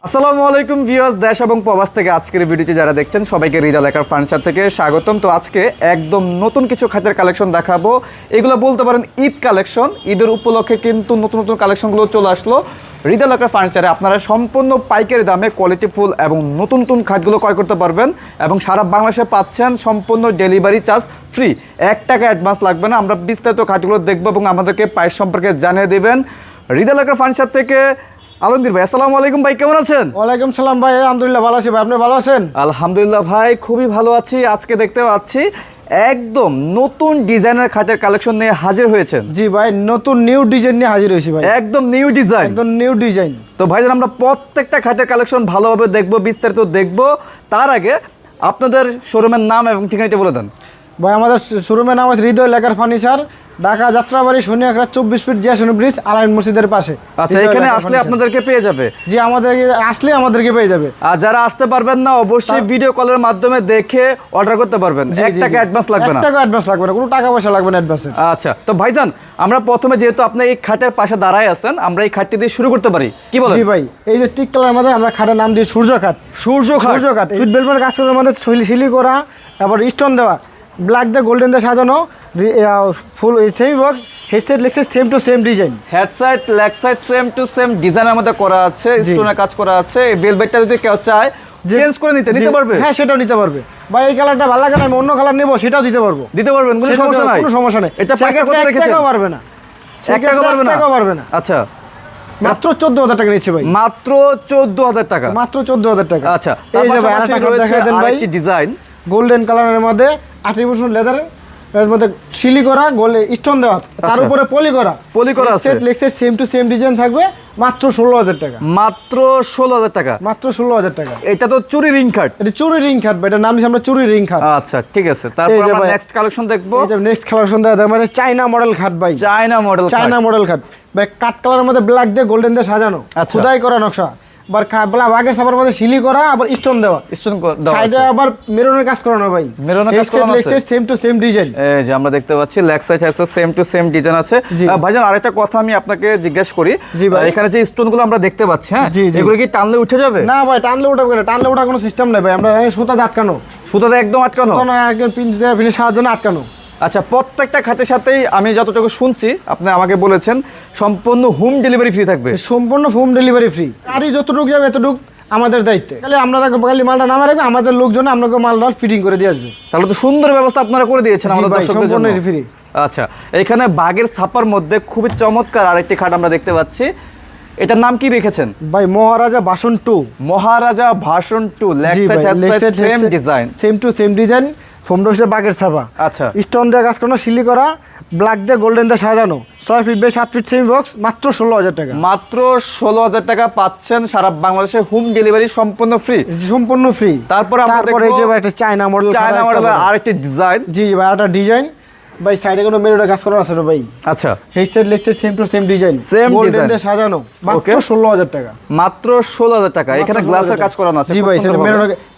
আসসালামু আলাইকুম ভিউয়ার্স, দেশ এবং প্রবাস থেকে আজকের ভিডিওটি যারা দেখছেন সবাইকে হৃদয় লেখার ফার্নিচার থেকে স্বাগতম। তো আজকে একদম নতুন কিছু খাটের কালেকশন দেখাবো। এগুলো বলতে পারেন ঈদ কালেকশন। ঈদের উপলক্ষে কিন্তু নতুন নতুন কালেকশনগুলো চলে আসলো হৃদয় লেখার ফার্নিচারে। আপনারা সম্পূর্ণ পাইকারি দামে কোয়ালিটি ফুল এবং নতুন নতুন খাটগুলো ক্রয় করতে পারবেন এবং সারা বাংলাদেশে পাচ্ছেন সম্পূর্ণ ডেলিভারি চার্জ ফ্রি। 1 টাকা অ্যাডভান্স লাগবে না। আমরা বিস্তারিত খাটগুলো দেখবো এবং আমাদেরকে প্রাইস সম্পর্কে জানিয়ে দেবেন হৃদয় লেখার ফার্নিচার থেকে আলমগীর ভাই। আসসালামু আলাইকুম ভাই, কেমন আছেন? ওয়ালাইকুম সালাম ভাই, আলহামদুলিল্লাহ ভালো আছি ভাই, আপনি ভালো আছেন? আলহামদুলিল্লাহ ভাই, খুবই ভালো আছি। আজকে দেখতে পাচ্ছি একদম নতুন ডিজাইনের খাটের কালেকশন নিয়ে হাজির হয়েছেন। জি ভাই, নতুন নিউ ডিজাইন নিয়ে হাজির হয়েছি ভাই। একদম নিউ ডিজাইন, একদম নিউ ডিজাইন। তো ভাইজান আমরা প্রত্যেকটা খাটের কালেকশন ভালোভাবে দেখবো, বিস্তারিত দেখবো। তার আগে আপনাদের শোরুমের নাম এবং ঠিকানাটা বলে দেন। ভাই আমাদের শোরুমের নাম আছে হৃদয় লেখার ফার্নিচার, ঢাকা যাত্রাবাড়ি শনিয়াখড়া 24 ফিট জিয়াসন ব্রিজ, আলাইন মসজিদের পাশে। আচ্ছা, এখানে আসলে আপনাদেরকে পেয়ে যাবে? জি, আমাদেরকে পেয়ে যাবে। আর যারা আসতে পারবেন না অবশ্যই ভিডিও কলের মাধ্যমে দেখে অর্ডার করতে পারবেন। 1 টাকা অ্যাডভান্স লাগবে না। 1 টাকা অ্যাডভান্স লাগবে না, কোনো টাকা পয়সা লাগবে না অ্যাডভান্সে। আচ্ছা, তো ভাইজান আমরা প্রথমে যেহেতু আপনি এই খাটের পাশে দাঁড়ায় আছেন, আমরা এই খাটটি দিয়ে শুরু করতে পারি, কি বলেন? জি ভাই, এই যে টিক কালার মধ্যে আমরা খাটের নাম দিই সূর্য খাট। সূর্য খাট সুইট বেলমের কাজ করার মধ্যে সিলি করা, তারপর স্টোন দেওয়া, ব্ল্যাক দিয়ে গোল্ডেন দিয়ে সাজানো, ফুল same box, headset legset same to same design, headset leg side same to same ডিজাইনের মধ্যে করা আছে, স্টোনের কাজ করা আছে। এই ভেলভেটটা যদি কেউ চায় চেঞ্জ করে নিতে পারবে? হ্যাঁ, সেটাও নিতে পারবে ভাই। এই কালারটা ভালো লাগে না, আমি অন্য কালার নেব, সেটাও দিতে পারবো। দিতে পারবেন, কোনো সমস্যা নাই। কোনো সমস্যা নাই। এটা প্রাইসটা কত রেখেছেন? 1 টাকা পারবে না। 1 টাকা পারবে না। আচ্ছা, মাত্র 14,000 টাকা নিচ্ছে ভাই। মাত্র 14,000 টাকা। মাত্র 14,000 টাকা। আচ্ছা, এই যে ভাই আরেকটা কাট দেখাই দেন ভাই। আরেকটি ডিজাইন গোল্ডেন কালারের মধ্যে আর্টিফিশিয়াল লেদার এর মধ্যে সিলি করা, গোল্ড স্টোন দেওয়া, তার উপরে পলি করা আছে। Set লেগসেট same to same design থাকবে, মাত্র 16,000 টাকা। মাত্র 16,000 টাকা। মাত্র 16,000 টাকা। এটা তো চুরি রিং খাট। এটা চুরি রিং খাট ভাই, এটার নাম দিছি আমরা চুরি রিং খাট। আচ্ছা, ঠিক আছে। তারপর আমরা নেক্সট কালেকশন দেখবো। এটা নেক্সট কালেকশন মানে চায়না মডেল খাট ভাই। চায়না মডেল খাট ভাই, কাট কালারের মধ্যে ব্ল্যাক দিয়ে গোল্ডেন দিয়ে সাজানো, খোদাই করা নকশা, আবার বাগের ছাপার মধ্যে সিলি করা, আবার স্টোন দেওয়া, সাইডে আবার মেরুনের কাজ করানো ভাই। মেরুনের কাজ করানো আছে, সেম টু সেম ডিজাইন। এই যে আমরা দেখতে পাচ্ছি লেগ সাইড আছে সেম টু সেম ডিজাইন আছে। ভাইজান আরেকটা কথা আমি আপনাকে জিজ্ঞেস করি, এখানে যে স্টোনগুলো আমরা দেখতে পাচ্ছি, হ্যাঁ, এগুলো কি টানলে উঠে যাবে? না ভাই, টানলে উঠাবে না, টানলে ওঠার কোনো সিস্টেম নেই ভাই। আমরা সুতাতে আটকানো, সুতাতে একদম আটকানো, একদম পিন দিয়ে ফিনিশ সাহায্য না আটকানো। আচ্ছা, প্রত্যেকটা খাতের সাথেই আমি যতটুকু শুনছি আপনি আমাকে বলেছেন সম্পূর্ণ হোম ডেলিভারি ফ্রি থাকবে। সম্পূর্ণ হোম ডেলিভারি ফ্রি। গাড়ি যতটুকু যাবে এতটুকু আমাদের দায়িত্ব। তাহলে আপনারা খালি মালটা নামা রাখবে, আমাদের লোকজন আপনাকে মালটা ফিটিং করে দিয়ে আসবে। তাহলে তো সুন্দর ব্যবস্থা আপনারা করে দিয়েছেন আমাদের দর্শকদের জন্য। ফ্রি। আচ্ছা, এখানে বাগের ছাপার মধ্যে খুবই চমৎকার আরেকটি খাট আমরা দেখতে পাচ্ছি। এটার নাম কি রেখেছেন ভাই? মহারাজা ভাষণ 2। মহারাজা ভাষণ 2, leg side same design, same to same design, foam ডোসে বাগের ছাপা। আচ্ছা, স্টোন দিয়ে কাজ করানো, সিলি করা, ব্ল্যাক দিয়ে গোল্ডেন দিয়ে সাজানো, 6 feet by 7 feet semi box, মাত্র 16,000 টাকা। মাত্র 16,000 টাকা পাচ্ছেন সারা বাংলাদেশে হোম ডেলিভারি সম্পূর্ণ ফ্রি। সম্পূর্ণ ফ্রি। তারপরে এই যে একটা চায়না মডেল আরেকটি ডিজাইন। জি ভাই, আরেকটা ডিজাইন ভাই, সাইডে কোনো মেরুনের কাজ করা আছে ভাই। আচ্ছা, headset legset same to same design, same design দিয়ে সাজানো, মাত্র 16,000 টাকা। মাত্র 16,000 টাকা। এখানে গ্লাসের কাজ করানো আছে। জি ভাই,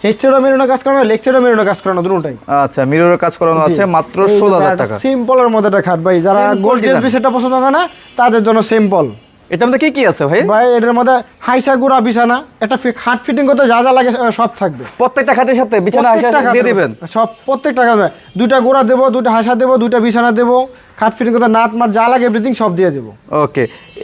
হেডসেটও মেরুনের কাজ করানো, লেগসেটও মেরুনের কাজ করানো, দুটোই। আচ্ছা, মিররের কাজ করানো আছে, মাত্র 16,000 টাকা। সিম্পলের মধ্যে একটা খাট ভাই, যারা গোল্ডেন বিষয়টা পছন্দ করে না তাদের জন্য সিম্পল। এটার মধ্যে কি আছে ভাই? ভাই এটার মধ্যে হাইসা গুড়া বিছানা, একটা খাট ফিটিং করতে যা যা লাগে সব থাকবে। প্রত্যেকটা খাটের সাথে বিছানা হাইসা দিয়ে দিবেন সব, প্রত্যেকটা খাট। দুইটা গোড়া দেবো, দুইটা হাইসা দেবো, দুইটা বিছানা দেবো, খাট ফিটিং করতে নাট মাট যা লাগে এভরিথিং সব দিয়ে দেবো। ওকে,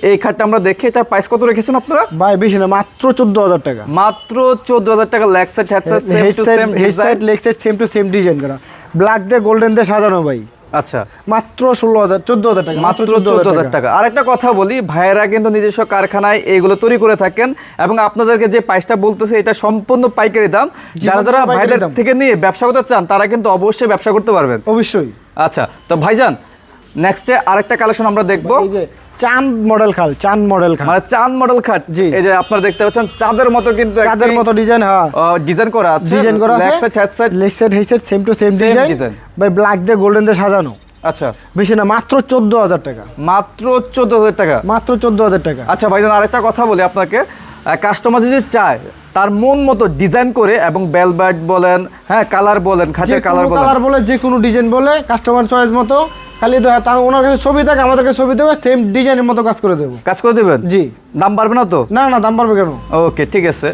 এই খাটটা আমরা দেখি, এটার প্রাইস কত রেখেছেন আপনারা? ভাই বেশি না, মাত্র 14,000 টাকা। মাত্র 14,000 টাকা। Leg side headset same to same design, লেগসেট same to same design করা, ব্ল্যাক দিয়ে গোল্ডেন দিয়ে সাজানো ভাই। আচ্ছা, মাত্র 14,000 টাকা। মাত্র 14,000 টাকা। আরেকটা কথা বলি, ভাইয়েরা কিন্তু নিজস্ব কারখানায় এইগুলো তৈরি করে থাকেন এবং আপনাদেরকে যে প্রাইসটা বলতেছে এটা সম্পূর্ণ পাইকারি দাম। যারা ভাইদের থেকে নিয়ে ব্যবসা করতে চান তারা কিন্তু অবশ্যই ব্যবসা করতে পারবেন। অবশ্যই। আচ্ছা, তো ভাইজান নেক্সটে আরেকটা কালেকশন আমরা দেখবো। চাঁদ মডেল খাট, চাঁদ মডেল খাট, মানে চাঁদ মডেল খাট। জি, এই যে আপনারা দেখতে পাচ্ছেন চাঁদের মতো, কিন্তু চাঁদের মতো ডিজাইন, হ্যাঁ, ডিজাইন করা আছে, ডিজাইন করা আছে, লেগসেট headset same to same design ভাই, ব্ল্যাক দিয়ে গোল্ডেন দিয়ে সাজানো। আচ্ছা, বেশি না, মাত্র 14,000 টাকা। মাত্র 14,000 টাকা। মাত্র 14,000 টাকা। আচ্ছা ভাইজান, আরেকটা কথা বলি আপনাকে, কাস্টমার যদি চায় তার মন মতো ডিজাইন করে এবং বেলভেট বলেন, হ্যাঁ, কালার বলেন, খাটের কালার বলে, যে কোনো ডিজাইন বলে, কাস্টমার চয়েস মতো খালি ওনার কাছে ছবি থাকে, আমাদের কাছে ছবি দেবে, সেম ডিজাইনের মতো কাজ করে দেবো। কাজ করে দেবেন? জি। দাম পারবে না তো? না না, দাম পারবে কেন। ওকে, ঠিক আছে।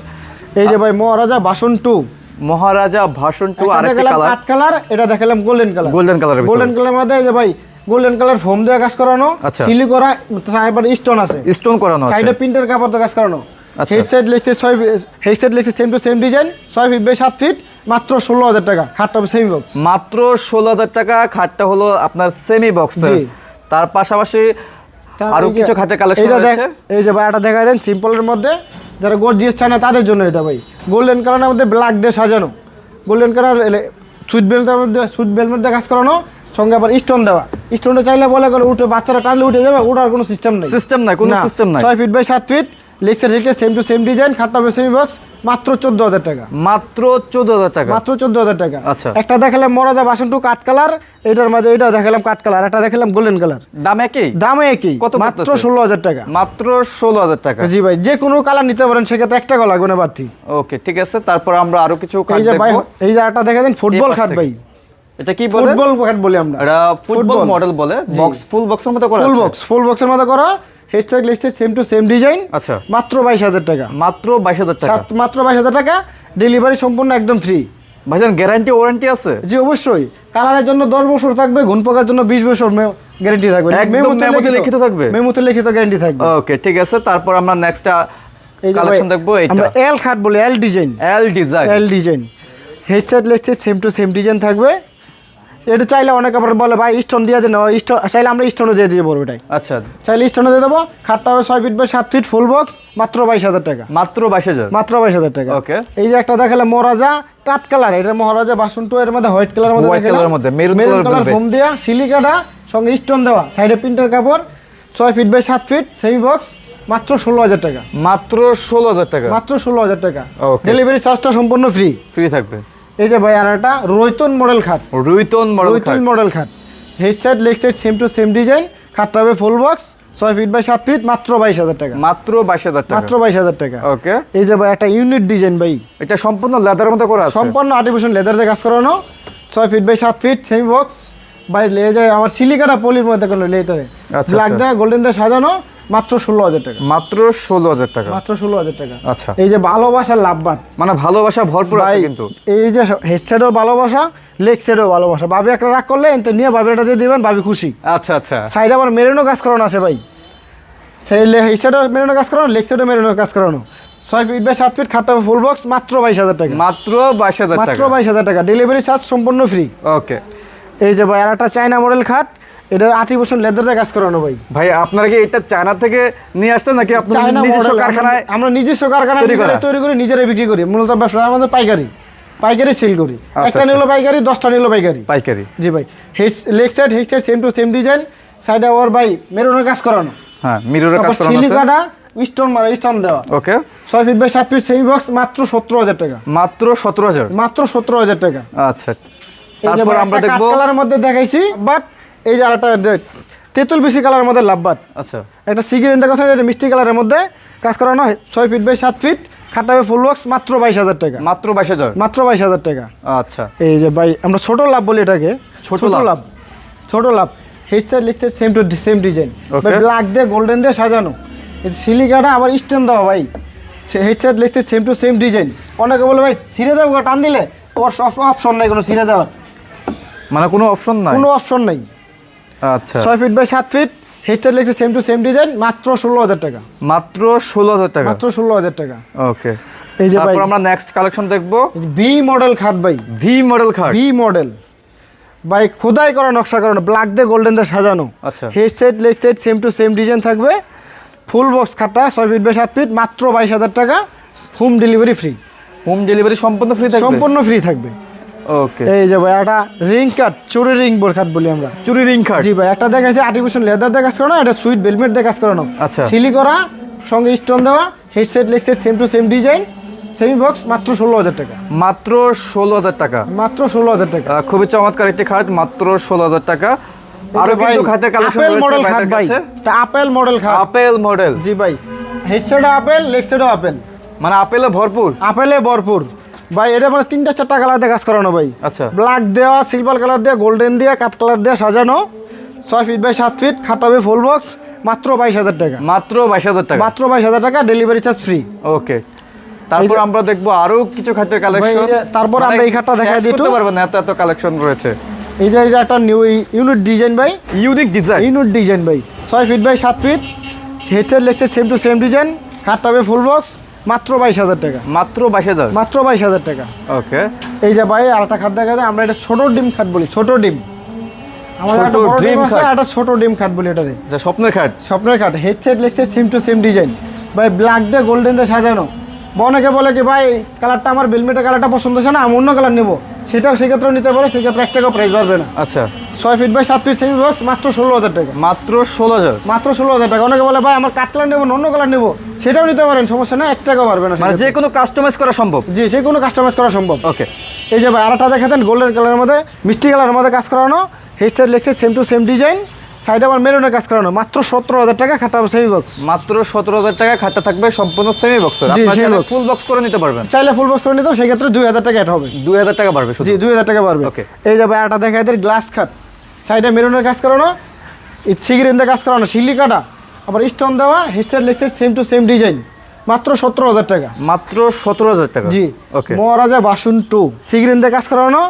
এই যে ভাই মহারাজা ভাষণ 2, মহারাজা ভাষণ 2 আরেকটা কালার, কাট কালার, এটা দেখালাম গোল্ডেন কালার। গোল্ডেন কালারের ভিতরে, গোল্ডেন কালারের মধ্যে এই যে ভাই গোল্ডেন কালার ফোম দিয়ে কাজ করানো, আচ্ছা। সিলি করা, এবার স্টোন আছে, স্টোন করানো আছে, সাইডে প্রিন্টের কাপড় দিয়ে কাজ করানো। আচ্ছা। হেডসেট লিখছে 6, হেডসেট লিখছে same to same design, 6 feet by 7 feet, মাত্র 16,000 টাকা। খাটটা হবে সেমি বক্স, মাত্র 16,000 টাকা। খাটটা হলো আপনার সেমি বক্স। জি। তার পাশাপাশি আরো কিছু খাটের কালেকশন এইটা রয়েছে। এই যে ভাই এটা দেখা দেন সিম্পলের মধ্যে, যারা গর্জিয়াস চায় না তাদের জন্য এটা ভাই। গোল্ডেন কালারের মধ্যে ব্ল্যাক দিয়ে সাজানো, গোল্ডেন কালার সুইট বেল্টের মধ্যে, সুইট বেল্ট মধ্যে কাজ করানো, সঙ্গে আবার স্টোন দেওয়া। স্টোনটা চাইলে বলে করে উঠে, বাচ্চারা টানলে উঠে যাবে, ওঠার কোনো সিস্টেম নেই। সিস্টেম নাই, কোনো সিস্টেম নাই। 6 ফিট বাই 7 ফিট, লেক্সের সেম টু সেম ডিজাইন, খাটটা হবে সেমি বক্স, মাত্র 14,000 টাকা। মাত্র 14,000 টাকা। মাত্র 14,000 টাকা। আচ্ছা। একটা দেখালাম মরাদা বাসন 2 কাট কালার, এটার মধ্যে এটা দেখালাম কাট কালার, একটা দেখালাম গোল্ডেন কালার। দাম একই? দামে একই, কত? মাত্র 16,000 টাকা। মাত্র 16,000 টাকা। জি ভাই, যে কোনো কালার নিতে পারেন, সেক্ষেত্রে 1 টাকা লাগবে না বাড়তি। ওকে, ঠিক আছে। তারপর আমরা আরো কিছু খাট এই যে ভাই, দেখবো। এই যে একটা দেখা দেন ফুটবল খাট ভাই, এটা কি বলে? ফুটবল খাট বলি আমরা, এটা ফুটবল মডেল বলে। বক্স, ফুল বক্সের মতো করা আছে। ফুল বক্সের মধ্যে করা, হেডসেট লিখছে সেম টু সেম ডিজাইন। আচ্ছা। মাত্র 22,000 টাকা। মাত্র 22,000 টাকা। মাত্র 22,000 টাকা, ডেলিভারি সম্পূর্ণ একদম ফ্রি। ভাইজান গ্যারান্টি ওয়ারেন্টি আছে? জি অবশ্যই। কালারের জন্য 10 বছর থাকবে, ঘুন পোকার জন্য 20 বছর গ্যারান্টি থাকবে। মেমোতে লিখিত থাকবে? মেমোতে লিখিত গ্যারান্টি থাকবে। ওকে, ঠিক আছে। তারপর আমরা নেক্সট এই যে কালেকশন দেখবো। এটা আমরা এল খাট বলি, এল ডিজাইন। এল ডিজাইন। এল ডিজাইন, হেডসেট লিখছে সেম টু সেম ডিজাইন থাকবে। এটা চাইলে অনেক আবার বলে ভাই স্টোন দিয়ে দেন, স্টোন চাইলে আমরা স্টোনও দিয়ে দিয়ে পড়বো, এটাই আচ্ছা। চাইলে স্টোনও দিয়ে দেবো। খাটটা হবে 6 feet by 7 feet, full box, মাত্র 22,000 টাকা। মাত্র 22,000। মাত্র 22,000 টাকা। ওকে। এই যে একটা দেখালাম মহারাজা কাট কালার, এটা মহারাজা বাসন 2 এর মধ্যে হোয়াইট কালার মধ্যে, হোয়াইট কালারের মধ্যে মেরুন কালার ফোম দেয়া, সিলিকাটা, সঙ্গে স্টোন দেওয়া, সাইডে প্রিন্টের কাপড়, 6 feet by 7 feet, semi box, মাত্র 16,000 টাকা। মাত্র 16,000 টাকা। মাত্র 16,000 টাকা। Okay. ডেলিভারি চার্জটা সম্পূর্ণ ফ্রি। ফ্রি থাকবে। এই যে ভাই আর একটা রৈতন মডেল খাট, রুইতন মডেল খাট, headset legset same to same design, খাটটা হবে full box, 6 feet by 7 feet, মাত্র 22,000 টাকা। মাত্র 22,000 টাকা। মাত্র 22,000 টাকা। ওকে। এই যে ভাই একটা ইউনিট ডিজাইন ভাই, এটা সম্পূর্ণ লেদারের মতো করা আছে? সম্পূর্ণ আর্টিফিশিয়াল লেদার দিয়ে কাজ করানো, 6 feet by 7 feet, semi box, by leather আমার সিলিকাটা পলির মধ্যে কোনো লেদারে, আচ্ছা, ব্ল্যাক আচ্ছা। দিয়ে গোল্ডেন দিয়ে সাজানো, মাত্র 16,000 টাকা। মাত্র 16,000 টাকা। মাত্র 16,000 টাকা। আচ্ছা। এই যে ভালোবাসার লাভবান, মানে ভালোবাসা ভরপুর আছে কিন্তু। এই যে হেডসেটও ভালোবাসা, লেগ সেটও ভালোবাসা। ভাবি একটা রাগ করলে এনতে নিয়ে ভাবি এটা দিয়ে দিবেন, ভাবি খুশি। আচ্ছা আচ্ছা। সাইডে আবার মেরুনও কাজ করানো আছে ভাই, সেই হেডসেটও মেরুনও কাজ করানো, লেগ সেটও মেরুনও কাজ করানো, 6 ফিট বাই 7 ফিট, খাটটা ফুল বক্স, মাত্র 22,000 টাকা। মাত্র 22,000 মাত্র টাকা। 22,000 টাকা, ডেলিভারি চার্জ সম্পূর্ণ ফ্রি। ওকে। এই যে ভাই আর একটা চায়না মডেল খাট, এটা আর্টিফিশিয়াল লেদার দিয়ে কাজ করানো ভাই। ভাই আপনারা কি এটা চায়না থেকে নিয়ে আসছেন নাকি আপনাদের চায়না নিজস্ব মডেল, কারখানায়? আমরা নিজস্ব কারখানায় তৈরি করি, নিজেরাই বিক্রি করি। মূলত ব্যবসা আমাদের পাইকারি সেল করি। একটা নিলো পাইকারি, 10টা নিলো পাইকারি। পাইকারি। জি ভাই। Leg side headset same to same design, সাইডে ওর ভাই মেরুনের কাজ করানো, হ্যাঁ মিররের কাজ করানো আছে। সিলিকাটা স্টোন দেওয়া। Okay. 6 feet by 7 feet, semi box, মাত্র 17,000 টাকা। মাত্র 17,000। মাত্র 17,000 টাকা। আচ্ছা। তারপর আমরা দেখব কালারের মধ্যে দেখাইছি, বাট এই যে আরেকটা তেঁতুল বেশি কালারের মধ্যে লাভবাদ। আচ্ছা। একটা সিগারেট দেখাচ্ছি, এটা মিষ্টি কালারের মধ্যে কাজ করানো, 6 ফিট বাই 7 ফিট, খাটটা হবে ফুল বক্স, মাত্র 22,000 টাকা। মাত্র 22,000। মাত্র 22,000 টাকা। আচ্ছা। এই যে ভাই আমরা ছোট লাভ বলি এটাকে, ছোট লাভ। ছোট লাভ, হেডসেট লিখতে same to same design, Okay. Black দিয়ে গোল্ডেন দিয়ে সাজানো, সিলিকাটা আবার স্টেন দেওয়া ভাই, হেডসেট লিখতে সেম টু সেম ডিজাইন। অনেকে বলে ভাই ছিঁড়ে দেবো, টান দিলে ওর অপশন নাই, কোনো ছিঁড়ে দেওয়ার মানে কোনো অপশন নাই? কোনো অপশন নাই। আচ্ছা। 6 ফিট বাই 7 ফিট, হেডসেট লিখতে সেম টু সেম ডিজাইন, মাত্র 16,000 টাকা। মাত্র 16,000 টাকা। মাত্র 16,000 টাকা। ওকে। এই যে ভাই তারপর আমরা নেক্সট কালেকশন দেখব। ভি মডেল খাট ভাই, ভি মডেল খাট। ভি মডেল ভাই, খোদাই করা নকশা করানো, ব্ল্যাক দিয়ে গোল্ডেন দিয়ে সাজানো, আচ্ছা। Headset leg set same to same design থাকবে, ফুল বক্স খাটটা 6 ফিট বাই 7 ফিট, মাত্র 22,000 টাকা, home delivery free. Home delivery সম্পূর্ণ ফ্রি থাকবে? সম্পূর্ণ ফ্রি থাকবে। ওকে। এই যে ভাই একটা রিং কাট, চুরি রিং বোর খাট বলি আমরা। চুরি রিং খাট। জি ভাই, একটা দেখাচ্ছে আর্টিফিশিয়াল লেদার দিয়ে কাজ করানো, এটা সুইট বেলমেট দিয়ে কাজ করানো, আচ্ছা। সিলি করা, সঙ্গে স্টোন দেওয়া, headset leg set same to same design, semi box, মাত্র 16,000 টাকা। মাত্র 16,000 টাকা। মাত্র 16,000 টাকা। খুবই চমৎকার একটি খাট, মাত্র 16,000 টাকা। আরো কিন্তু খাটের কালেকশন আপেল রয়েছে মডেল খাট ভাইদের ভাই, কাছে। এটা আপেল মডেল খাট। Apple model. জি ভাই, হেডসেট আপেল, লেগ সেটও আপেল, মানে আপেলে ভরপুর। আপেলে ভরপুর ভাই। এটা মানে 3-4টা কালার দিয়ে কাজ করানো ভাই। আচ্ছা। ব্ল্যাক দেওয়া, সিলভার কালার দেওয়া, গোল্ডেন দেওয়া, কাঠ কালার দেওয়া সাজানো, 6 ফিট বাই 7 ফিট, খাট হবে ফুল বক্স, মাত্র 22,000 টাকা। মাত্র 22,000 টাকা। মাত্র 22,000 টাকা, ডেলিভারি চার্জ ফ্রি। ওকে, তারপর আমরা দেখবো আরো কিছু খাটের কালেকশন। তারপর আমরা এই খাটটা দেখাই দিই, করতে পারবেন না, এত কালেকশন রয়েছে। এই যে এটা একটা নিউ ইউনিট ডিজাইন ভাই, ইউনিক ডিজাইন। ইউনিট ডিজাইন ভাই, 6 feet by 7 feet, headset legset same to same design, খাটটা হবে ফুল বক্স, মাত্র 22,000 টাকা। মাত্র 22,000। মাত্র 22,000 টাকা। ওকে, এই যে ভাই আরেকটা খাট দেখা যায়, আমরা এটা ছোট ডিম খাট বলি, ছোট ডিম। আমাদের একটা বড় ডিম আছে, একটা ছোট ডিম খাট বলি এটারে। যা স্বপ্নের খাট। স্বপ্নের খাট, headset legset same to same design ভাই, ব্ল্যাক দিয়ে গোল্ডেন দিয়ে সাজানো। অনেকে বলে কি ভাই কালারটা আমার বেলমেটের কালারটা পছন্দ হচ্ছে না, আমি অন্য কালার নেবো, সেটাও সেক্ষেত্রেও নিতে পারে, সেক্ষেত্রে 1 টাকা প্রাইস বাড়বে না। আচ্ছা, 6 feet by 7 feet semi box, মাত্র 16,000 টাকা। মাত্র 16,000। মাত্র 16,000 টাকা। অনেকে বলে ভাই আমার কাট কালার নেবো, অন্য কালার নেবো, সেটাও নিতে পারেন, সমস্যা না, 1 টাকা বাড়বে না। মানে যে কোনো কাস্টমাইজ করা সম্ভব। জি, যে কোনো কাস্টমাইজ করা সম্ভব। ওকে, এই যে ভাই আরেকটা দেখাতেন, গোল্ডেন কালারের মধ্যে, মিষ্টি কালারের মধ্যে কাজ করানো, headset legset same to same design, সাইডে আবার মেরুনের কাজ করানো, মাত্র 17,000 টাকা, খাটটা হবে সেমি বক্স। মাত্র 17,000 টাকা খাটটা থাকবে সম্পূর্ণ সেমি বক্সের। জি, আপনারা semi চাইলে box। ফুল বক্স করে নিতে পারবেন। চাইলে ফুল বক্স করে নিতে হবে, সেক্ষেত্রে 2,000 টাকা অ্যাড হবে। 2,000 টাকা বাড়বে শুধু। জি, 2,000 টাকা বাড়বে। ওকে। এই যে ভাই আরেকটা দেখাতেন, গ্লাস খাট, সাইডে মেরুনের কাজ করানো, সিগিরিন দিয়ে কাজ করানো, সিলিকাটা, আবার স্টোন দেওয়া, headset legset same to same design, মাত্র 17,000 টাকা। মাত্র 17,000 টাকা। জি। ওকে, মহারাজা বাসন 2, সিগরিন দিয়ে কাজ করানো,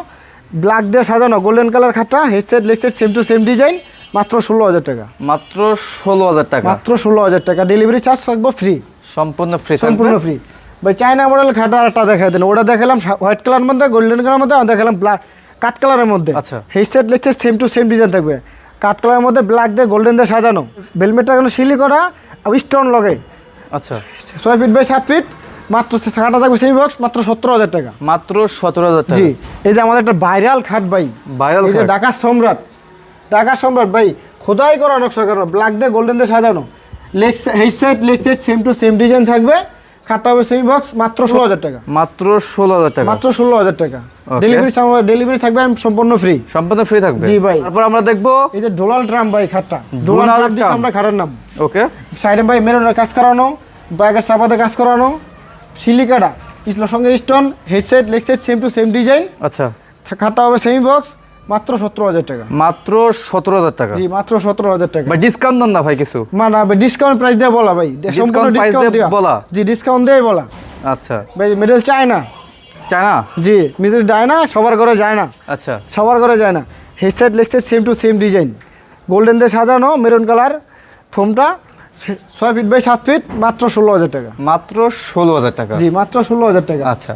ব্ল্যাক দিয়ে সাজানো, গোল্ডেন কালার খাটটা, headset legset same to same design, মাত্র 16,000 টাকা। মাত্র 16,000 টাকা। মাত্র 16,000 টাকা, ডেলিভারি চার্জ থাকবে ফ্রি, সম্পূর্ণ ফ্রি। সম্পূর্ণ ফ্রি। ভাই চায়না মডেল খাটা একটা দেখাই দেন, ওটা দেখালাম হোয়াইট কালার মধ্যে, গোল্ডেন কালার মধ্যে, আর দেখালাম ব্ল্যাক কাঠ কালারের মধ্যে। আচ্ছা। Headset legset same to same design থাকবে, কাঠ কালারের মধ্যে ব্ল্যাক দিয়ে গোল্ডেন দিয়ে সাজানো, বেলমেটটা কোনো সিলি করা, স্টোন লগে। আচ্ছা, 6 ফিট বাই 7 ফিট, মাত্র খাটা থাকবে সেমি বক্স, মাত্র 17,000 টাকা। মাত্র 17,000 টাকা। জি। এই যে আমাদের একটা ভাইরাল খাট ভাই, ভাইরাল এই যে খাট। ঢাকা সম্রাট, ঢাকা সম্রাট ভাই, খোদাই করা নকশা করানো, ব্ল্যাক দিয়ে গোল্ডেন দিয়ে সাজানো, headset legset same to same design থাকবে, খাটটা হবে সেমি বক্স, মাত্র 16,000 টাকা। মাত্র 16,000 টাকা। মাত্র 16,000 টাকা। Okay. ডেলিভারি থাকবে সম্পূর্ণ ফ্রি। সম্পূর্ণ ফ্রি থাকবে। জি ভাই। তারপর আমরা দেখবো এই যে ডোনাল্ড ট্রাম্প ভাই খাটটা, ডোনাল্ড ডোনাল্ড ট্রাম্প দিচ্ছে ট্রাম্প। আমরা খাটের নাম। ওকে, সাইডে ভাই মেরুনের কাজ করানো, ব্যাগের সাপাতে কাজ করানো, সিলিকাটা, সঙ্গে stone, headset legset same to same design, আচ্ছা, খাটটা হবে সেমি বক্স, মাত্র 17,000 টাকা। মাত্র 17,000 টাকা। জি, মাত্র 17,000 টাকা। ভাই ডিসকাউন্ট দেন না ভাই কিছু। না ভাই, ডিসকাউন্ট প্রাইস দিয়ে বলা ভাই, সম্পূর্ণ price ডিসকাউন্ট দিয়ে দেয়া বলা? জি, ডিসকাউন্ট দিয়ে বলা আচ্ছা, ভাই। মিডল চায় না। চায়না। জি, মিডল যায় না, সবার ঘরে যায় না, আচ্ছা, সবার ঘরে যায় না। Headset legset same to same design, golden দিয়ে সাজানো, মেরুন কালার ফোমটা, 6 ফিট বাই 7 ফিট, মাত্র 16,000 টাকা। মাত্র 16,000 টাকা। জি, মাত্র 16,000 টাকা। আচ্ছা,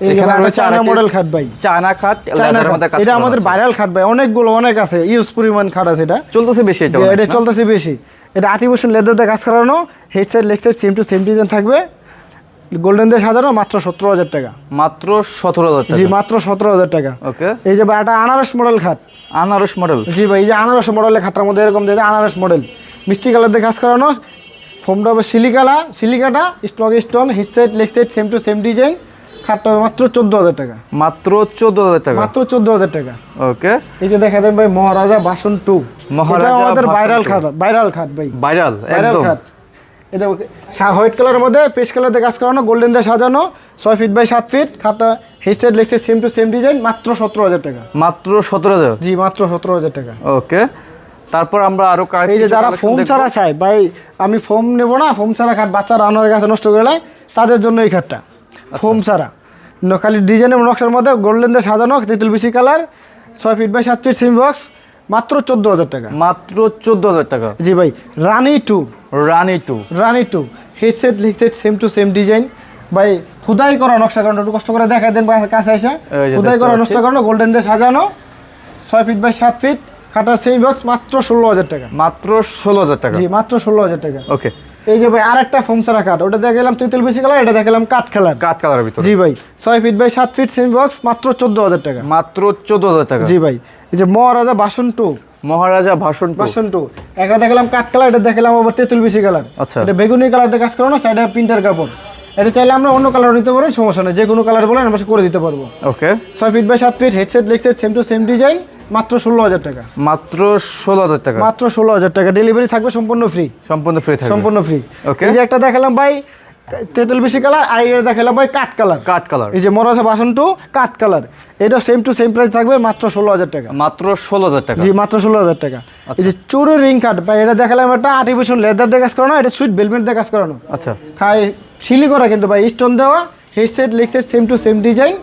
এই যে ভাই, একটা চায়না মডেল খাট ভাই, চায়না খাট, চায়না লেদারের খাট। মধ্যে কাজ এটা করা আমাদের আছে। ভাইরাল খাট ভাই, অনেকগুলো অনেক আছে, ইউজ পরিমাণ খাট আছে এটা, চলতেছে বেশি এটা। যে অনেক এটা না? চলতেছে বেশি। এটা আর্টিফিশিয়াল লেদার দিয়ে কাজ করানো, headset legset same to same design থাকবে, গোল্ডেন দিয়ে সাজানো, মাত্র 17,000 টাকা। মাত্র 17,000 জি, টাকা। মাত্র 17,000 টাকা। ওকে, এই যে ভাই একটা আনারস মডেল খাট, আনারস মডেল। জি ভাই, এই যে আনারস মডেলের খাটটার মধ্যে এরকম দেখে, আনারস মডেল, মিষ্টি কালার দিয়ে কাজ করানো, ফোমটা হবে সিলিকাটা, stone, headset legset same to same design, খাটটা হবে মাত্র 14,000 টাকা। মাত্র 14,000 টাকা। মাত্র 14,000 টাকা। ওকে, এই যে দেখা দেন ভাই, মহারাজা বাসন 2, মহারাজা এটা আমাদের বাসন ভাইরাল 2। খাট, ভাইরাল খাট ভাই, ভাইরাল ভাইরাল একদম। খাট। এটা হোয়াইট কালারের মধ্যে পেস্ট কালার দিয়ে কাজ করানো, গোল্ডেন দিয়ে সাজানো, 6 ফিট বাই 7 ফিট, খাটটা headset legset same to same design, মাত্র 17,000 টাকা। মাত্র 17,000। জি, মাত্র 17,000 টাকা। ওকে, তারপর আমরা আরো এই যে যারা ফোম ছাড়া চায় ভাই, আমি ফোম নেব না, ফোম ছাড়া খাট বাচ্চারা আমার কাছে নষ্ট করে নেয়, তাদের জন্য এই খাটটা ফোম ছাড়া, খালি ডিজাইনের নকশার মধ্যে গোল্ডেন দিয়ে সাজানো, তেঁতুল বিসি colour, 6 feet by 7 feet semi box, মাত্র 14,000 টাকা। মাত্র 14,000 টাকা। জি ভাই, Rani 2, Rani 2। Rani 2, headset legset same to same design ভাই, খোদাই করা নকশা করানো, একটু কষ্ট করে দেখাই দেন ভাই কাছে এসে, এই যে খোদাই দেখতে করা পাচ্ছি। নকশা করানো, গোল্ডেন দিয়ে সাজানো, 6 ফিট বাই 7 ফিট, খাটার সেমি বক্স, মাত্র 16,000 টাকা। মাত্র 16,000 টাকা। জি, মাত্র 16,000 টাকা। ওকে, এই যে ভাই আরেকটা ফোমসারা কাঠ, ওটা দেখে গেলাম তেঁতুল বিসি কালার, এটা দেখালাম কাঠ কালার। কাট কালারের ভিতরে। জি ভাই, 6 feet by 7 feet semi box, মাত্র 14,000 টাকা। মাত্র 14,000 টাকা। জি ভাই, এই যে মহারাজা বাসন 2, মহারাজা ভাষণ 2। বাসন 2, একটা দেখালাম কাঠ কালার, এটা দেখালাম আবার তেঁতুল বিসি কালার। আচ্ছা। এটা বেগুনি কালার দিয়ে কাজ করানো, সাইডে প্রিন্টার কাপড়। এটা চাইলে আমরা অন্য কালার নিতে পারি, সমস্যা নেই, যে কোনো কালার বলেন আমরা করে দিতে পারবো। Okay, 6 feet by 7 feet, headset legset same to same design, মাত্র 16,000 টাকা। মাত্র 16,000 টাকা। মাত্র 16,000 টাকা, ডেলিভারি থাকবে সম্পূর্ণ ফ্রি। সম্পূর্ণ ফ্রি থাকবে। সম্পূর্ণ ফ্রি। Okay. এই যে একটা দেখালাম ভাই তেঁতুল বিসি কালার, আর এটা দেখালাম ভাই কাঠ কালার। কাট কালার। এই যে মহারাজা বাসন 2 কাঠ কালার, এটা সেম টু সেম প্রাইস থাকবে, মাত্র 16,000 টাকা। মাত্র 16,000 টাকা। জি, মাত্র 16,000 টাকা। এই যে চুরি রিং কাট ভাই, এটা দেখালাম একটা আর্টিফিশিয়াল লেদার দিয়ে কাজ করানো, এটা সুইট ভেলভেট দিয়ে কাজ করানো। আচ্ছা, খাই সিলি করা কিন্তু ভাই, স্টোন দেওয়া, headset legset same to same design,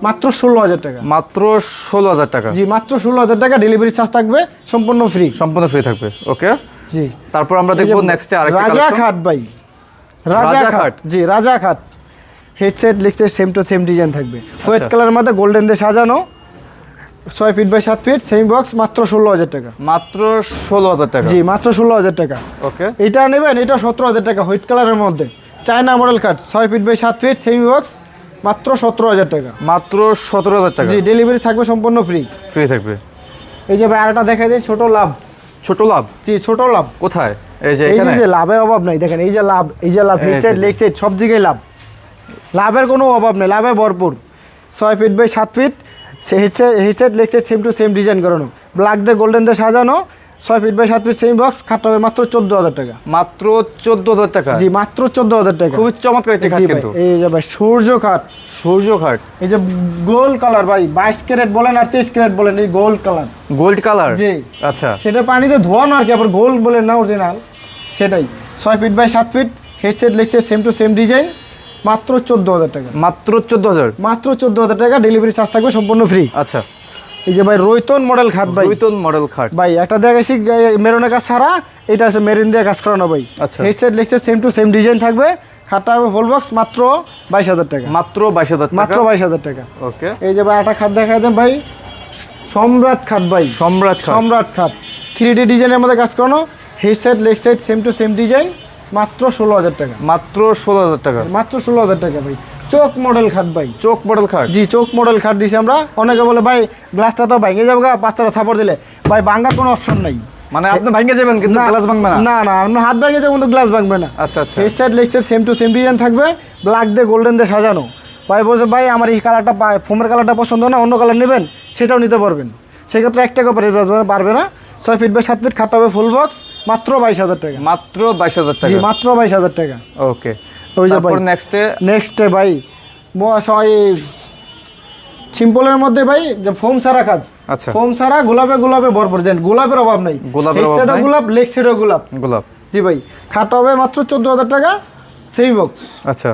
মাত্র 16,000 টাকা। মাত্র 16,000 টাকা। জি মাত্র 16,000 টাকা, ডেলিভারি চার্জ থাকবে সম্পূর্ণ ফ্রি। সম্পূর্ণ ফ্রি থাকবে। ওকে, জি তারপর আমরা দেখবো নেক্সটে আরেকটা রাজা কালেকশন। খাট ভাই, রাজা খাট, জি রাজা খাট, headset legset same to same design থাকবে, হোয়াইট কালারের মধ্যে গোল্ডেন দিয়ে সাজানো, 6 feet by 7 feet, same box, মাত্র 16,000 টাকা। মাত্র 16,000 টাকা। জি মাত্র 16,000 টাকা। ওকে, এটা নেবেন, এটা 17,000 টাকা, হোয়াইট কালারের মধ্যে চায়না মডেল কাট, 6 feet by 7 feet, semi box, মাত্র 17,000 টাকা। মাত্র 17,000 টাকা। জি ডেলিভারি থাকবে সম্পূর্ণ ফ্রি। ফ্রি থাকবে। এই যে ভাই আরেকটা দেখাই দিই, ছোট লাভ। ছোট লাভ? জি ছোট লাভ। কোথায়? এই যে এই এখানে। যে লাভের অভাব নাই, দেখেন এই যে লাভ, এই যে লাভ, এই হেড সাইড যে। লেগ সাইড সব দিকেই লাভ, লাভের কোনো অভাব নেই, লাভে ভরপুর। 6 feet by 7 feet, head side leg side same to same design করানো, ব্ল্যাক দিয়ে গোল্ডেন দিয়ে সাজানো, 6 feet by 7 feet, same box, খাটটা হবে মাত্র 14,000 টাকা। মাত্র 14,000 টাকা। জি মাত্র 14,000 টাকা। খুবই চমৎকার একটি খাট জি ভাই, কিন্তু। এই যে ভাই সূর্য খাট, সূর্য খাট। এই যে গোল্ড কালার ভাই, 22 ক্যারেট বলেন আর 23 ক্যারেট বলেন, এই গোল্ড কালার। Gold colour? জি। আচ্ছা, সেটা পানিতে ধোয়ানো আর কি, আবার গোল্ড বলেন না অরিজিনাল, সেটাই। 6 feet by 7 feet, headset legset same to same design, মাত্র 14,000 টাকা। মাত্র 14,000। মাত্র 14,000 টাকা, ডেলিভারি চার্জ থাকবে সম্পূর্ণ ফ্রি। আচ্ছা, এই যে ভাই রয়তন মডেল খাট ভাই, রয়তন মডেল খাট ভাই একটা দেখাইছি মেরুনের কাজ ছাড়া, এটা আছে মেরিন দিয়ে কাজ করানো ভাই। আচ্ছা। Headset legset same to same design থাকবে, খাটটা হবে ফুল বক্স, মাত্র 22,000 টাকা। মাত্র 22,000 টাকা। মাত্র 22,000 টাকা। ওকে, এই যে ভাই একটা খাট দেখাই দেন ভাই, সম্রাট খাট ভাই, সম্রাট খাট। সম্রাট খাট 3D ডিজাইনের মধ্যে কাজ করানো, headset leg side same to same design, মাত্র 16,000 টাকা। মাত্র 16,000 টাকা। মাত্র 16,000 টাকা ভাই। চোখ মডেল খাট ভাই, চোখ মডেল খাট। জি চোখ মডেল খাট দিছি আমরা। অনেকে বলে ভাই গ্লাসটা তো ভেঙে যাবে, বাচ্চারা থাপড় দিলে, ভাই ভাঙার কোনো অপশন নাই। মানে আপনি ভাঙে যাবেন কিন্তু গ্লাস ভাঙবে না? না না, আপনার হাত ভেঙে যাবে কিন্তু গ্লাস ভাঙবে না। আচ্ছা আচ্ছা, head side leg side same to same design থাকবে, ব্ল্যাক দিয়ে গোল্ডেন দিয়ে সাজানো। ভাই বলছে ভাই আমার এই কালারটা, ফোমের কালারটা পছন্দ না, অন্য কালার নেবেন, সেটাও নিতে পারবেন। সেক্ষেত্রে 1 টাকা পারবে না। 6 ফিট বাই 7 ফিট, খাটটা হবে ফুল বক্স, মাত্র 22,000 টাকা। মাত্র 22,000 জি টাকা। মাত্র 22,000 টাকা। ওকে, ওই যে ভাই তারপর নেক্সটে নেক্সটে ভাই সিম্পলের মধ্যে ভাই যে ফোম সারা কাজ, আচ্ছা, ফোম সারা গোলাপে গোলাপে ভরপুর, দেন গোলাপের অভাব নাই, গোলাপের হেড অভাব সাইডও নাই। গোলাপ, লেগ সাইডও গোলাপ। গোলাপ। জি ভাই, খাটটা হবে মাত্র 14,000 টাকা, সেমি বক্স, আচ্ছা,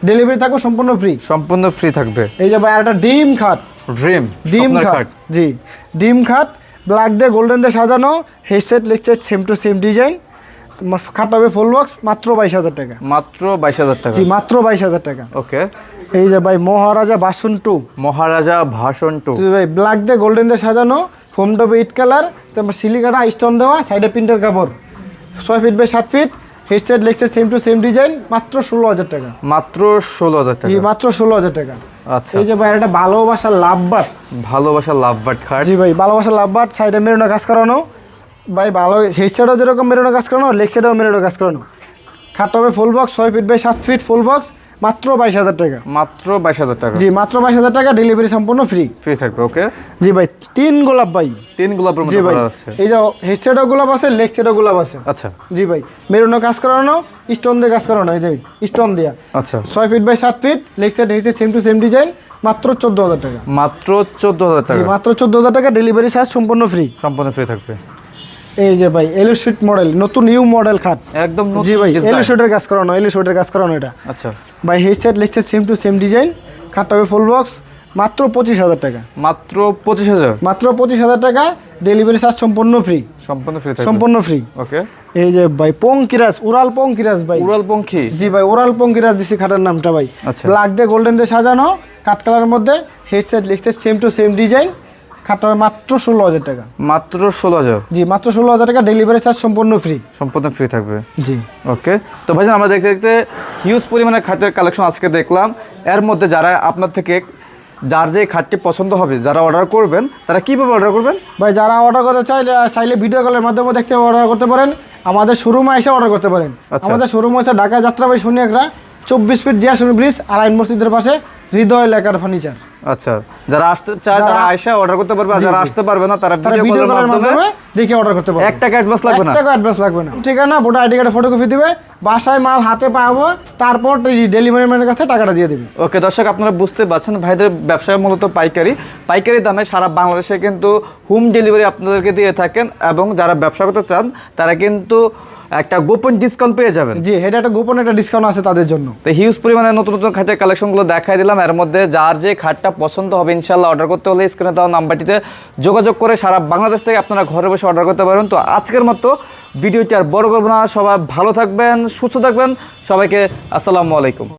ডেলিভারি থাকবে সম্পূর্ণ ফ্রি। সম্পূর্ণ ফ্রি থাকবে। এই যে ভাই একটা ডিম খাট, ড্রিম ডিম খাট, জি ডিম খাট, ব্ল্যাক দিয়ে গোল্ডেন দিয়ে সাজানো, headset leg side same to same design, খাটটা হবে ফুল বক্স, মাত্র 22,000 টাকা। মাত্র 22,000 টাকা। জি মাত্র 22,000 টাকা। ওকে, এই যে ভাই মহারাজা বাসন 2, মহারাজা ভাষণ 2। ভাই ব্ল্যাক দিয়ে গোল্ডেন দিয়ে সাজানো, ফোম টপে 8 কালার, তারপর সিলিকাটা স্টোন দেওয়া, সাইডে প্রিন্টের কাপড়, 6 feet by 7 feet, headset leg side same to same design, মাত্র 16,000 টাকা। মাত্র 16,000 জি টাকা। মাত্র 16,000 টাকা। আচ্ছা, এই যে ভাই একটা ভালোবাসার লাভবাট, ভালোবাসা লাভবার্ড খাট। জি ভাই ভালোবাসার লাভবাট, সাইডে মেরুনা কাজ করানো, ভাই ভালো হেড সাইডও যেরকম মেরুনা কাজ করানো, লেগ সাইডেও মেরুনা কাজ করানো, খাটটা হবে full box, 6 feet by 7 feet, full box, মাত্র 22,000 টাকা। মাত্র 22,000 টাকা। জি মাত্র 22,000 টাকা, ডেলিভারি সম্পূর্ণ ফ্রি। ফ্রি থাকবে। ওকে, জি ভাই 3 গোলাপ ভাই, 3 গোলাপের জি মতো ভাই করা আছে। এই যে হেড সাইডও গোলাপ আছে, লেগ সাইডও গোলাপ আছে। আচ্ছা জি ভাই মেরুনো কাজ করানো, স্টোন দিয়ে কাজ করানো, এই যে স্টোন দিয়া, আচ্ছা, 6 feet by 7 feet, leg side head same to same design, মাত্র 14,000 টাকা। মাত্র 14,000 জি টাকা। মাত্র 14,000 টাকা, ডেলিভারি চার্জ সম্পূর্ণ ফ্রি। সম্পূর্ণ ফ্রি থাকবে। এই যে ভাই এলিশুট মডেল, নতুন নিউ মডেল খাট, একদম নতুন জি ভাই design। এলিশুটের কাজ করানো, এলিশুটের কাজ করানো এটা। আচ্ছা, ভাই head side leg side same to same design, খাটটা হবে ফুল বক্স, মাত্র 25,000 টাকা। মাত্র 25,000। মাত্র 25,000 টাকা, ডেলিভারি চার্জ সম্পূর্ণ ফ্রি। সম্পূর্ণ ফ্রি থাকবে। সম্পূর্ণ ফ্রি। ওকে, এই যে ভাই পঙ্কিরাজ, উড়াল পঙ্কিরাজ ভাই, উড়াল পঙ্খী। জি ভাই ওরাল পঙ্কিরাজ দিছি খাটার নামটা ভাই। আচ্ছা। ব্ল্যাক দিয়ে গোল্ডেন দিয়ে সাজানো, কাট কালারের মধ্যে, হেডসেট লিখতে সেম টু সেম ডিজাইন, খাটটা হবে মাত্র 16,000 টাকা। মাত্র 16,000। জি মাত্র 16,000 টাকা, ডেলিভারি চার্জ সম্পূর্ণ ফ্রি। সম্পূর্ণ ফ্রি থাকবে। জি ওকে, তো ভাইজান আমরা দেখতে দেখতে হিউজ পরিমাণে খাটের কালেকশন আজকে দেখলাম। এর মধ্যে যারা আপনার থেকে যার যে খাটটি পছন্দ হবে, যারা অর্ডার করবেন, তারা কীভাবে অর্ডার করবেন? ভাই যারা অর্ডার করতে চাইলে ভিডিও কলের মাধ্যমে দেখতে অর্ডার করতে পারেন, আমাদের শোরুমে এসে অর্ডার করতে পারেন। আচ্ছা। আমাদের শোরুম হচ্ছে ঢাকা যাত্রাবাড়ি শনিয়াকড়া 24 ফিট জিয়াসুনি ব্রিজ, আলাইন মসজিদের পাশে, হৃদয় লেকার ফার্নিচার। আচ্ছা, যারা আসতে চায় তারা আয়সা অর্ডার করতে পারবে, আর যারা আসতে পারবে না তারা ভিডিও কলের মাধ্যমে দেখে অর্ডার করতে পারবে। 1 টাকা অ্যাডভান্স লাগবে না, 1 টাকা অ্যাডভান্স লাগবে না। ঠিকানা, ভোটার আইডি কার্ডের ফটোকপি দিবে, বাসায় মাল হাতে পাবো, তারপর ডেলিভারি ম্যানের কাছে টাকাটা দিয়ে দিবে। ওকে দর্শক, আপনারা বুঝতে পারছেন ভাইদের ব্যবসায় মূলত পাইকারি দামে সারা বাংলাদেশে কিন্তু হোম ডেলিভারি আপনাদেরকে দিয়ে থাকেন, এবং যারা ব্যবসা করতে চান তারা কিন্তু একটা গোপন ডিসকাউন্ট পেয়ে যাবেন। জি, এটা একটা গোপন একটা ডিসকাউন্ট আছে তাদের জন্য। তো হিউজ পরিমাণে নতুন নতুন খাটের কালেকশনগুলো দেখাই দিলাম, এর মধ্যে যার যে খাটটা পছন্দ হবে ইনশাল্লাহ অর্ডার করতে হলে স্ক্রিনে দেওয়া নাম্বারটিতে যোগাযোগ করে সারা বাংলাদেশ থেকে আপনারা ঘরে বসে অর্ডার করতে পারেন। তো আজকের মতো ভিডিওটি আর বড় করবো না, সবাই ভালো থাকবেন, সুস্থ থাকবেন, সবাইকে আসসালামু আলাইকুম।